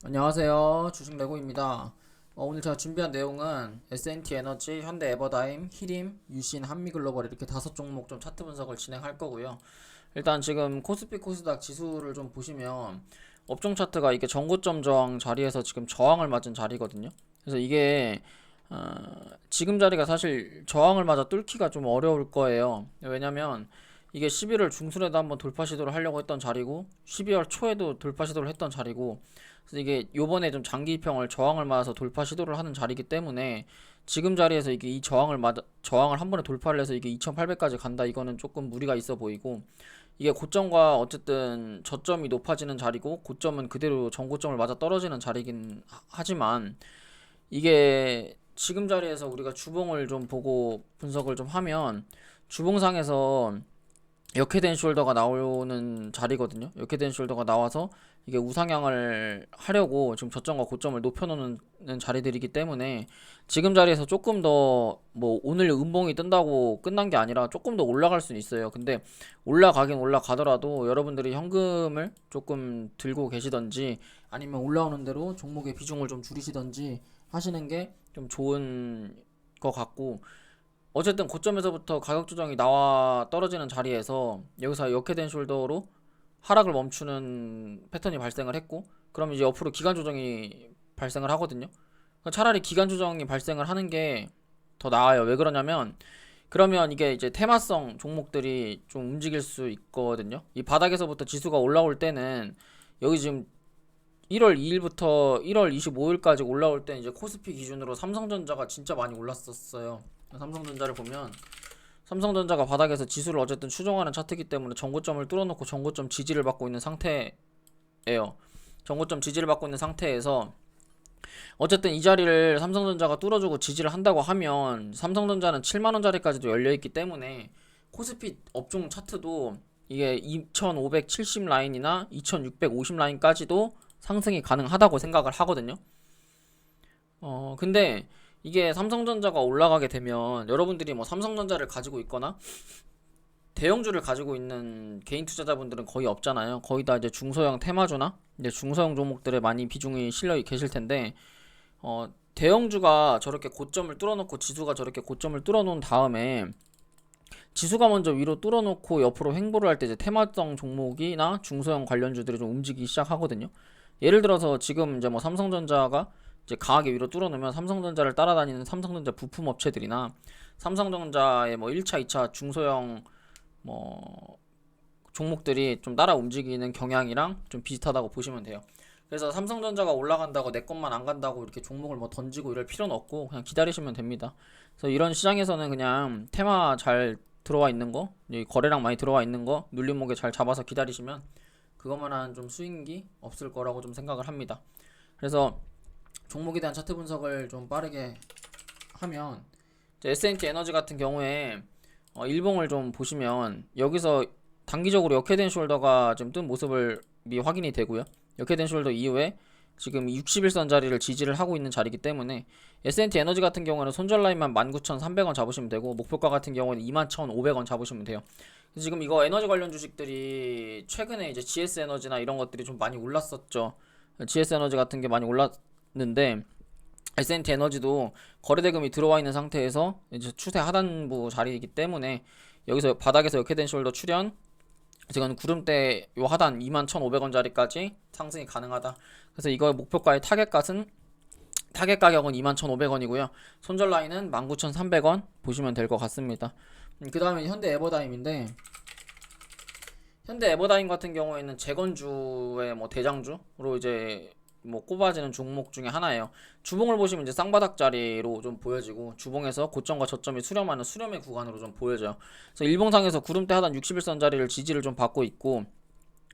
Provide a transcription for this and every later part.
안녕하세요. 주식레고입니다. 오늘 제가 준비한 내용은 S&T 에너지, 현대 에버다임, 히림, 유신, 한미글로벌 이렇게 다섯 종목 좀 차트 분석을 진행할 거고요. 일단 지금 코스피 코스닥 지수를 좀 보시면 업종 차트가 이게 전고점 저항 자리에서 지금 저항을 맞은 자리거든요. 그래서 이게 지금 자리가 사실 저항을 맞아 뚫기가 좀 어려울 거예요. 왜냐면 이게 11월 중순에도 한번 돌파 시도를 하려고 했던 자리고 12월 초에도 돌파 시도를 했던 자리고, 그래서 이게 요번에 좀 장기 입형을 저항을 맞아서 돌파 시도를 하는 자리이기 때문에 지금 자리에서 이게 이 저항을 한 번에 돌파를 해서 이게 2800까지 간다, 이거는 조금 무리가 있어 보이고, 이게 고점과 어쨌든 저점이 높아지는 자리고 고점은 그대로 전고점을 맞아 떨어지는 자리긴 하지만, 이게 지금 자리에서 우리가 주봉을 좀 보고 분석을 좀 하면 주봉상에서 역회된 숄더가 나오는 자리거든요. 역회된 숄더가 나와서 이게 우상향을 하려고 지금 저점과 고점을 높여놓는 자리들이기 때문에 지금 자리에서 조금 더 뭐 오늘 음봉이 뜬다고 끝난 게 아니라 조금 더 올라갈 수는 있어요. 근데 올라가긴 올라가더라도 여러분들이 현금을 조금 들고 계시던지 아니면 올라오는 대로 종목의 비중을 좀 줄이시던지 하시는 게 좀 좋은 것 같고, 어쨌든 고점에서부터 가격 조정이 나와 떨어지는 자리에서 여기서 역회된 숄더로 하락을 멈추는 패턴이 발생을 했고, 그럼 이제 옆으로 기간 조정이 발생을 하거든요. 그러니까 차라리 기간 조정이 발생을 하는 게 더 나아요. 왜 그러냐면, 그러면 이게 이제 테마성 종목들이 좀 움직일 수 있거든요. 이 바닥에서부터 지수가 올라올 때는 여기 지금 1월 2일부터 1월 25일까지 올라올 때 이제 코스피 기준으로 삼성전자가 진짜 많이 올랐었어요. 삼성전자를 보면 삼성전자가 바닥에서 지수를 어쨌든 추종하는 차트이기 때문에 전고점을 뚫어놓고 전고점 지지를 받고 있는 상태예요. 전고점 지지를 받고 있는 상태에서 어쨌든 이 자리를 삼성전자가 뚫어주고 지지를 한다고 하면 삼성전자는 7만원짜리까지도 열려있기 때문에 코스피 업종 차트도 이게 2570 라인이나 2650 라인까지도 상승이 가능하다고 생각을 하거든요. 근데 이게 삼성전자가 올라가게 되면 여러분들이 뭐 삼성전자를 가지고 있거나 대형주를 가지고 있는 개인 투자자분들은 거의 없잖아요. 거의 다 이제 중소형 테마주나 이제 중소형 종목들에 많이 비중이 실려 계실 텐데, 대형주가 저렇게 고점을 뚫어놓고 지수가 저렇게 고점을 뚫어놓은 다음에 지수가 먼저 위로 뚫어놓고 옆으로 횡보를 할 때 이제 테마성 종목이나 중소형 관련주들이 좀 움직이기 시작하거든요. 예를 들어서 지금 이제 뭐 삼성전자가 이제 강하게 위로 뚫어놓으면 삼성전자를 따라다니는 삼성전자 부품 업체들이나 삼성전자의 뭐 1차, 2차 중소형 뭐 종목들이 좀 따라 움직이는 경향이랑 좀 비슷하다고 보시면 돼요. 그래서 삼성전자가 올라간다고 내 것만 안 간다고 이렇게 종목을 뭐 던지고 이럴 필요는 없고 그냥 기다리시면 됩니다. 그래서 이런 시장에서는 그냥 테마 잘 들어와 있는 거, 거래량 많이 들어와 있는 거 눌림목에 잘 잡아서 기다리시면 그것만한 좀 수익이 없을 거라고 좀 생각을 합니다. 그래서 종목에 대한 차트 분석을 좀 빠르게 하면, S&T 에너지 같은 경우에 일봉을 좀 보시면 여기서 단기적으로 역회된 숄더가 좀 뜬 모습을 확인이 되고요. 역회된 숄더 이후에 지금 60일선 자리를 지지를 하고 있는 자리이기 때문에 S&T 에너지 같은 경우는 손절 라인만 19,300원 잡으시면 되고, 목표가 같은 경우는 21,500원 잡으시면 돼요. 지금 이거 에너지 관련 주식들이 최근에 이제 GS 에너지나 이런 것들이 좀 많이 올랐었죠. GS 에너지 같은 게 많이 올랐는데 S&T 에너지도 거래대금이 들어와 있는 상태에서 이제 추세 하단부 자리이기 때문에 여기서 바닥에서 역회된 숄더 출현, 지금 구름대 요 하단 21,500원 자리까지 상승이 가능하다. 그래서 이거의 목표가의 타겟 가격은 21,500원이고요. 손절 라인은 19,300원 보시면 될 것 같습니다. 그 다음에 현대 에버다임인데, 현대 에버다임 같은 경우에는 재건주의 뭐 대장주로 이제 뭐 꼽아지는 종목 중에 하나예요. 주봉을 보시면 이제 쌍바닥 자리로 좀 보여지고, 주봉에서 고점과 저점이 수렴하는 수렴의 구간으로 좀 보여져요. 그래서 일봉상에서 구름대 하단 61선 자리를 지지를 좀 받고 있고,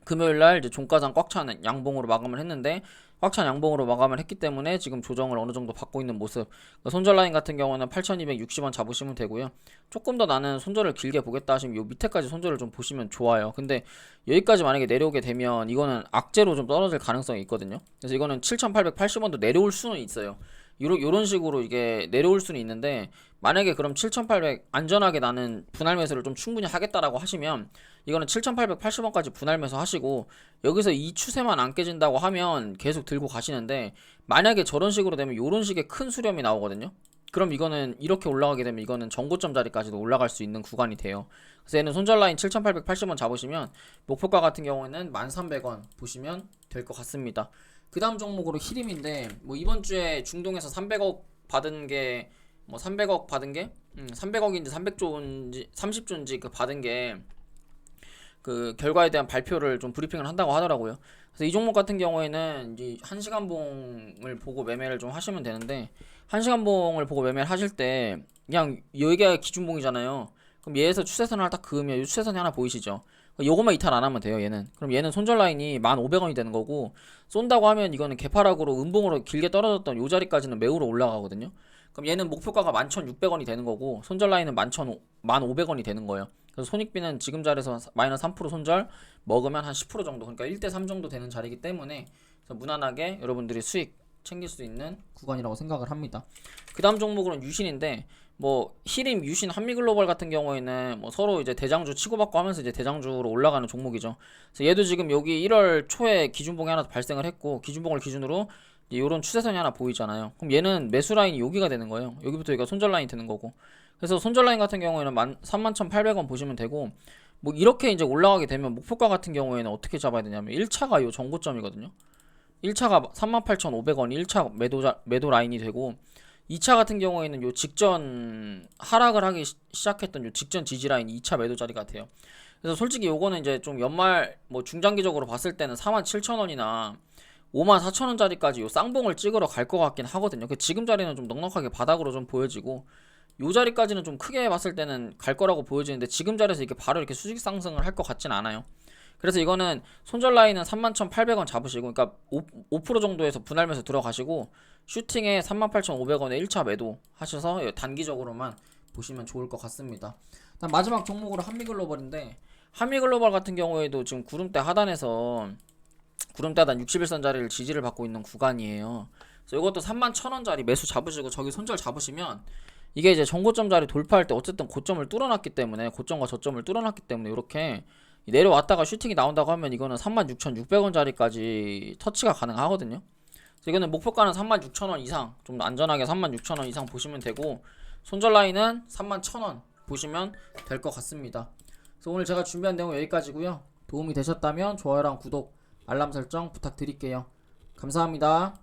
금요일날 이제 종가상 꽉 찬 양봉으로 마감을 했는데, 꽉 찬 양봉으로 마감을 했기 때문에 지금 조정을 어느 정도 받고 있는 모습. 손절 라인 같은 경우는 8,260원 잡으시면 되고요. 조금 더 나는 손절을 길게 보겠다 하시면 요 밑에까지 손절을 좀 보시면 좋아요. 근데 여기까지 만약에 내려오게 되면 이거는 악재로 좀 떨어질 가능성이 있거든요. 그래서 이거는 7,880원도 내려올 수는 있어요. 요런 식으로 이게 내려올 수는 있는데, 만약에 그럼 7,800 안전하게 나는 분할 매수를 좀 충분히 하겠다라고 하시면 이거는 7,880원까지 분할 매수 하시고, 여기서 이 추세만 안 깨진다고 하면 계속 들고 가시는데, 만약에 저런 식으로 되면 요런 식의 큰 수렴이 나오거든요. 그럼 이거는 이렇게 올라가게 되면 이거는 전고점 자리까지도 올라갈 수 있는 구간이 돼요. 그래서 얘는 손절 라인 7,880원 잡으시면, 목표가 같은 경우에는 1,300원 보시면 될 것 같습니다. 그 다음 종목으로 히림인데, 뭐 이번 주에 중동에서 300억 받은 게, 뭐 300억 받은 게 300억인지 300조인지 30조인지 그 받은 게 그 결과에 대한 발표를 좀 브리핑을 한다고 하더라고요. 그래서 이 종목 같은 경우에는 이제 1시간봉을 보고 매매를 좀 하시면 되는데, 1시간봉을 보고 매매를 하실 때 그냥 여기가 기준봉이잖아요. 그럼 얘에서 추세선을 딱 그으면 이 추세선이 하나 보이시죠? 요것만 이탈 안 하면 돼요, 얘는. 그럼 얘는 손절 라인이 1,500원이 되는 거고, 쏜다고 하면 이거는 개파락으로 음봉으로 길게 떨어졌던 요 자리까지는 매우로 올라가거든요. 그럼 얘는 목표가가 11,600원이 되는 거고, 손절 라인은 1,500원이 되는 거예요. 그래서 손익비는 지금 자리에서 마이너스 3% 손절 먹으면 한 10% 정도, 그러니까 1대3 정도 되는 자리이기 때문에 무난하게 여러분들이 수익 챙길 수 있는 구간이라고 생각을 합니다. 그 다음 종목으로는 유신인데, 뭐 히림, 유신, 한미글로벌 같은 경우에는 뭐 서로 이제 대장주 치고받고 하면서 이제 대장주로 올라가는 종목이죠. 그래서 얘도 지금 여기 1월 초에 기준봉이 하나 발생을 했고, 기준봉을 기준으로 이런 추세선이 하나 보이잖아요. 그럼 얘는 매수 라인이 여기가 되는 거예요. 여기부터 여기가 손절 라인이 되는 거고, 그래서 손절 라인 같은 경우에는 31,800원 보시면 되고, 뭐 이렇게 이제 올라가게 되면 목표가 같은 경우에는 어떻게 잡아야 되냐면, 1차가 요 정고점이거든요. 1차가 38,500원 1차 매도 라인이 되고, 2차 같은 경우에는 요 직전 하락을 하기 시작했던 요 직전 지지 라인 2차 매도 자리 같아요. 그래서 솔직히 요거는 이제 좀 연말 뭐 중장기적으로 봤을 때는 47,000원이나 54,000원짜리까지 요 쌍봉을 찍으러 갈 것 같긴 하거든요. 그 지금 자리는 좀 넉넉하게 바닥으로 좀 보여지고, 요 자리까지는 좀 크게 봤을 때는 갈 거라고 보여지는데, 지금 자리에서 이렇게 바로 이렇게 수직 상승을 할 것 같진 않아요. 그래서 이거는 손절 라인은 31,800원 잡으시고, 그러니까 5% 정도에서 분할 매수 들어가시고, 슈팅에 38,500원에 1차 매도 하셔서 단기적으로만 보시면 좋을 것 같습니다. 마지막 종목으로 한미글로벌인데, 한미글로벌 같은 경우에도 지금 구름대 하단에서 구름대 하단 61선 자리를 지지를 받고 있는 구간이에요. 그래서 이것도 31,000원짜리 매수 잡으시고, 저기 손절 잡으시면 이게 이제 전고점 자리 돌파할 때 어쨌든 고점을 뚫어놨기 때문에, 고점과 저점을 뚫어놨기 때문에 이렇게 내려왔다가 슈팅이 나온다고 하면 이거는 36,600원짜리까지 터치가 가능하거든요. 그래서 이거는 목표가는 36,000원 이상, 좀 안전하게 36,000원 이상 보시면 되고, 손절 라인은 31,000원 보시면 될 것 같습니다. 그래서 오늘 제가 준비한 내용 여기까지고요. 도움이 되셨다면 좋아요랑 구독, 알람 설정 부탁드릴게요. 감사합니다.